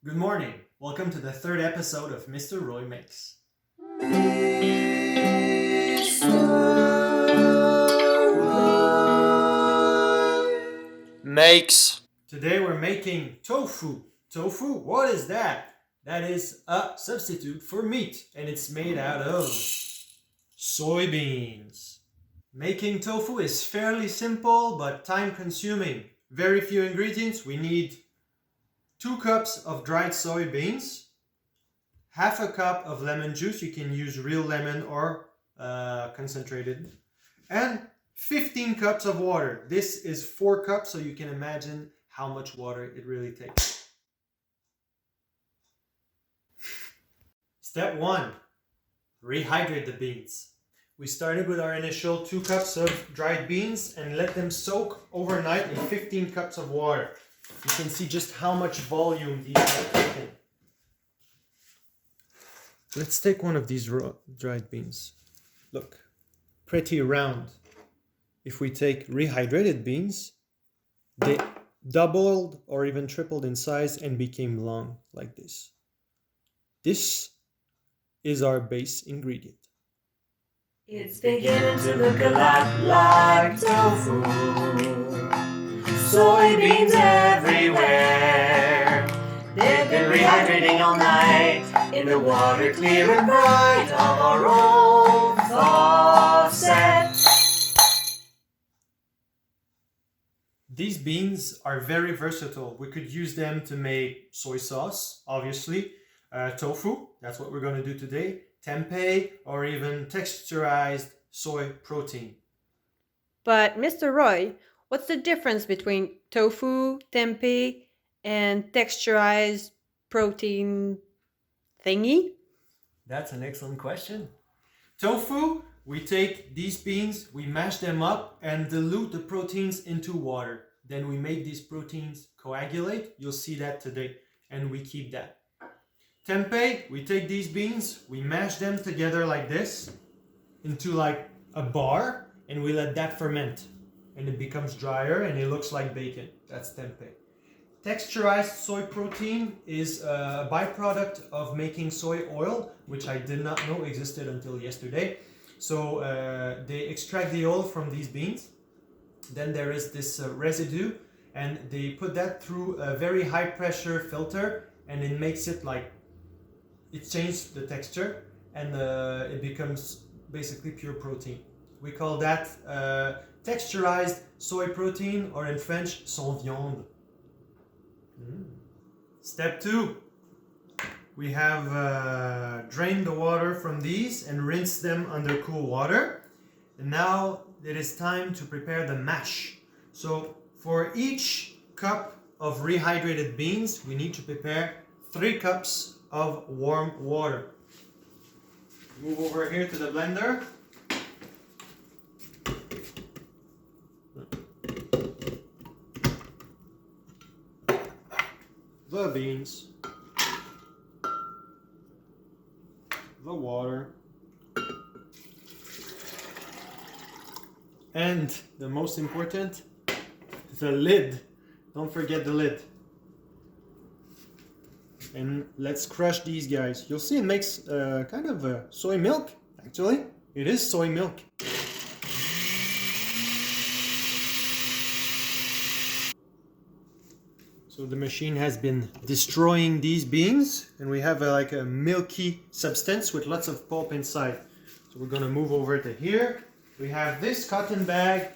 Good morning. Welcome to the third episode of Mr. Roy Makes. Makes. Today we're making tofu. Tofu, what is that? That is a substitute for meat, and it's made out of soybeans. Making tofu is fairly simple but time consuming. Very few ingredients. We need 2 cups of dried soybeans, half a cup of lemon juice. You can use real lemon or concentrated, and 15 cups of water. This is 4 cups, so you can imagine how much water it really takes. Step 1. Rehydrate the beans. We started with our initial 2 cups of dried beans and let them soak overnight in 15 cups of water. You can see just how much volume these are taking. Let's take one of these dried beans. Look, pretty round. If we take rehydrated beans, they doubled or even tripled in size and became long like this. This is our base ingredient. It's beginning to look a lot like tofu. Soybeans everywhere. They've been rehydrating all night in the water clear and bright of our own faucet. These beans are very versatile. We could use them to make soy sauce, obviously, tofu, that's what we're going to do today, tempeh, or even texturized soy protein. But Mr. Roy, what's the difference between tofu, tempeh, and texturized protein thingy? That's an excellent question. Tofu, we take these beans, we mash them up and dilute the proteins into water. Then we make these proteins coagulate. You'll see that today. And we keep that. Tempeh, we take these beans, we mash them together like this into like a bar, and we let that ferment. And it becomes drier and it looks like bacon. That's tempeh. Texturized soy protein is a byproduct of making soy oil, which I did not know existed until yesterday. So they extract the oil from these beans. Then there is this residue, and they put that through a very high pressure filter, and it makes it like, it changes the texture, and it becomes basically pure protein. We call that texturized soy protein, or in French, sans viande. Step 2. We have drained the water from these and rinsed them under cool water. And now it is time to prepare the mash. So for each cup of rehydrated beans, we need to prepare 3 cups of warm water. Move over here to the blender. The beans, the water, and the most important, the lid. Don't forget the lid. And let's crush these guys. You'll see it makes kind of soy milk, actually. It is soy milk. So the machine has been destroying these beans, and we have like a milky substance with lots of pulp inside. So we're going to move over to here. We have this cotton bag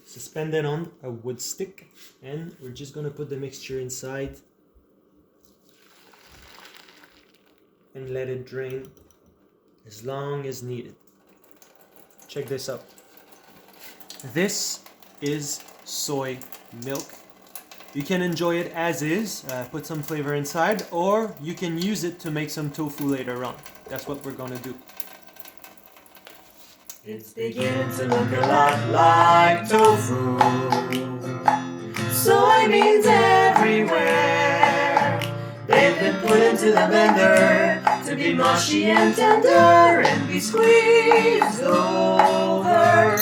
suspended on a wood stick, and we're just going to put the mixture inside and let it drain as long as needed. Check this out. This is soy milk. You can enjoy it as is, put some flavor inside, or you can use it to make some tofu later on. That's what we're gonna do. It's beginning to look a lot like tofu. Soybeans everywhere. They've been put into the blender to be mushy and tender and be squeezed over.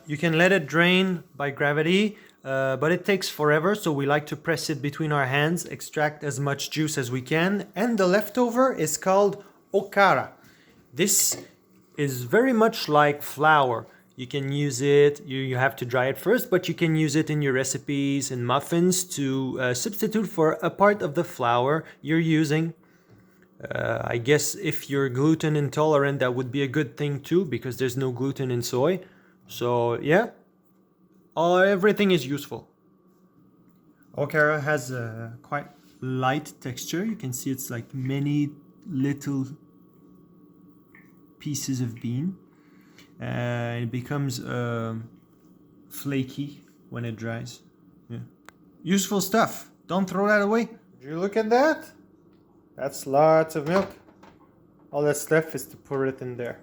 You can let it drain by gravity, but it takes forever, so we like to press it between our hands, extract as much juice as we can, and the leftover is called okara. This is very much like flour. You can use it, you have to dry it first, but you can use it in your recipes and muffins to substitute for a part of the flour you're using. I guess if you're gluten intolerant, that would be a good thing too, because there's no gluten in soy. So yeah, everything is useful. Okara has a quite light texture. You can see it's like many little pieces of bean. It becomes flaky when it dries. Yeah. Useful stuff. Don't throw that away. Did you look at that? That's lots of milk. All that's left is to pour it in there.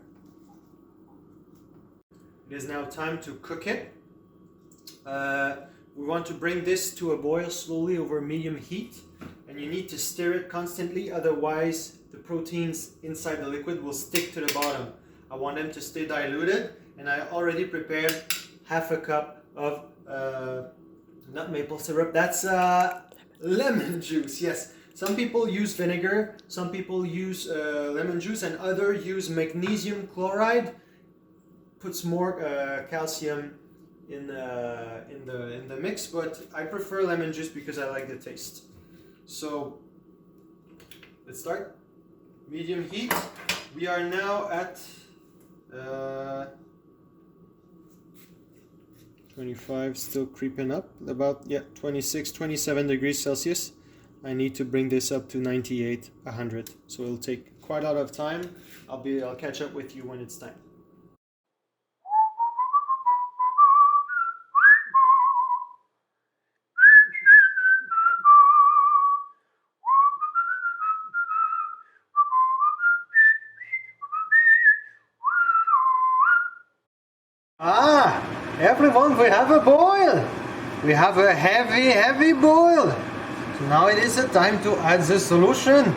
It is now time to cook it. We want to bring this to a boil slowly over medium heat, and you need to stir it constantly, otherwise the proteins inside the liquid will stick to the bottom. I want them to stay diluted, and I already prepared half a cup of not maple syrup, that's lemon juice, yes. Some people use vinegar, some people use lemon juice, and others use magnesium chloride. Puts more calcium in the mix, but I prefer lemon juice because I like the taste. So let's start. Medium heat. We are now at 25, still creeping up, about 26, 27 degrees Celsius. I need to bring this up to 98, 100. So it'll take quite a lot of time. I'll catch up with you when it's time. Everyone, we have a boil. We have a heavy boil. So now it is the time to add the solution.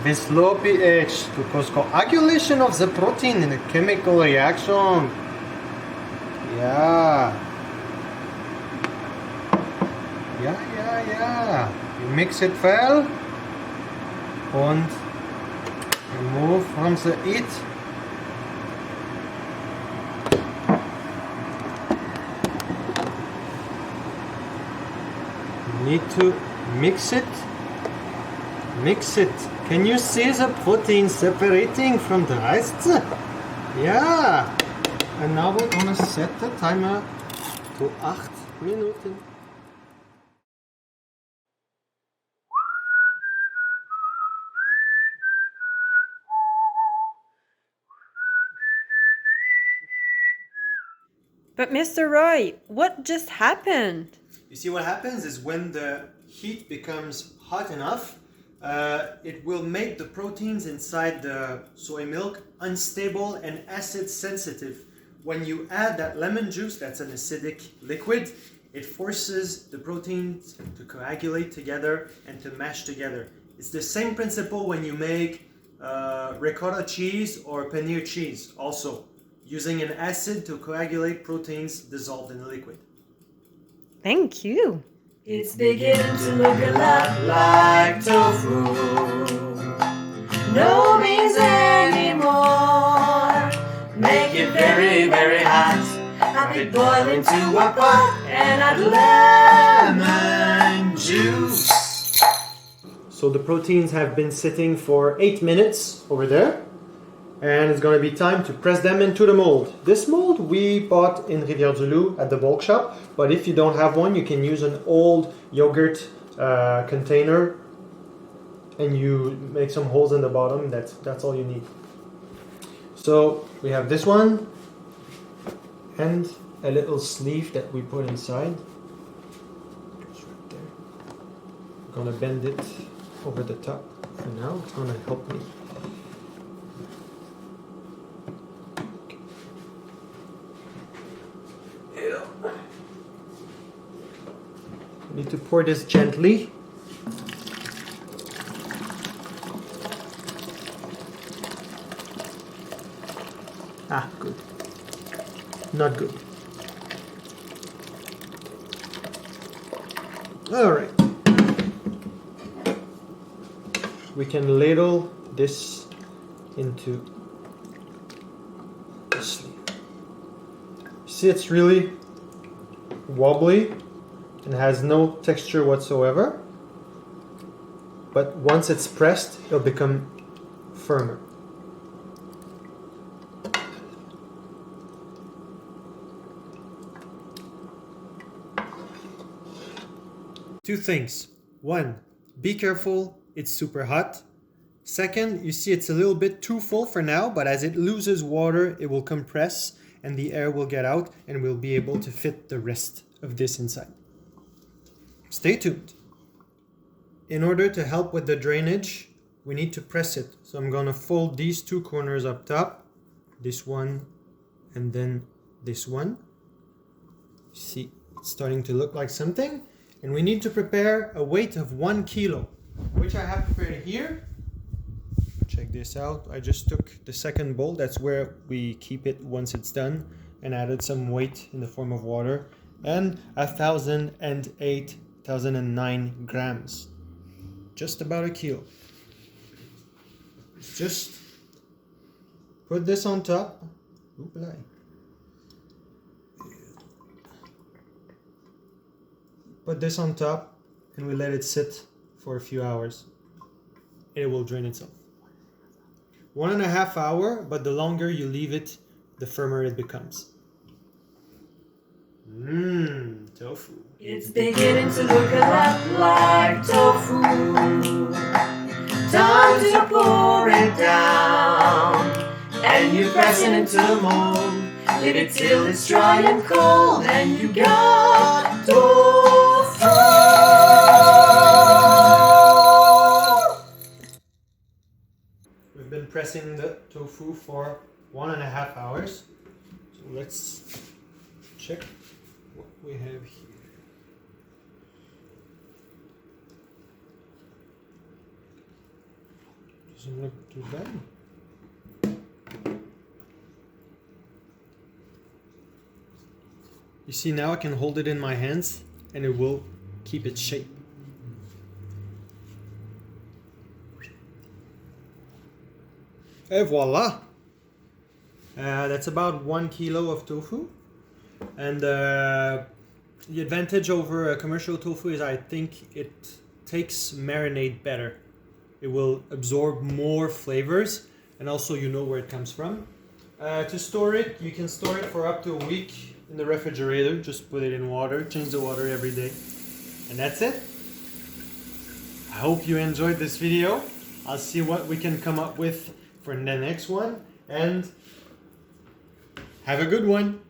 This low pH to cause coagulation of the protein in a chemical reaction. Yeah. You mix it well and remove from the heat. Need to mix it. Can you see the protein separating from the rest? Yeah. And now we're gonna set the timer to 8 Minuten. But Mr. Roy, what just happened? You see, what happens is when the heat becomes hot enough, it will make the proteins inside the soy milk unstable and acid sensitive. When you add that lemon juice, that's an acidic liquid, it forces the proteins to coagulate together and to mash together. It's the same principle when you make ricotta cheese or paneer cheese, also using an acid to coagulate proteins dissolved in the liquid. Thank you. It's beginning to look a lot like tofu. No beans anymore. Make it very hot. Have it boil into a pot and add lemon juice. So the proteins have been sitting for 8 minutes over there. And it's going to be time to press them into the mold. This mold we bought in Rivière-du-Loup at the bulk shop, but if you don't have one, you can use an old yogurt container and you make some holes in the bottom. That's all you need. So we have this one and a little sleeve that we put inside. It's right there. I'm going to bend it over the top for now. It's going to help me. Need to pour this gently. Good. Not good. Alright. We can ladle this into the sleeve. See, it's really wobbly and has no texture whatsoever. But once it's pressed, it'll become firmer. Two things. One, be careful, it's super hot. Second, you see it's a little bit too full for now, but as it loses water, it will compress and the air will get out and we'll be able to fit the rest of this inside. Stay tuned. In order to help with the drainage, we need to press it. So I'm going to fold these two corners up top, this one and then this one. See, it's starting to look like something. And we need to prepare a weight of 1 kilo, which I have prepared here. Check this out. I just took the second bowl. That's where we keep it once it's done, and added some weight in the form of water, and 1,009 grams. Just about a kilo. Just put this on top. Oopla. Put this on top and we let it sit for a few hours. It will drain itself. 1.5 hours, but the longer you leave it, the firmer it becomes. Tofu. It's beginning to look a lot like tofu. Time to pour it down, and you press it into the mold. Leave it till it's dry and cold, and you got tofu. We've been pressing the tofu for 1.5 hours. So let's check what we have here. Doesn't look too bad. You see, now I can hold it in my hands and it will keep its shape. Et voila! That's about 1 kilo of tofu. And the advantage over a commercial tofu is I think it takes marinade better. It will absorb more flavors, and also you know where it comes from. To store it, you can store it for up to a week in the refrigerator. Just put it in water, change the water every day. And that's it. I hope you enjoyed this video. I'll see what we can come up with for the next one. And have a good one.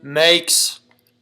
Makes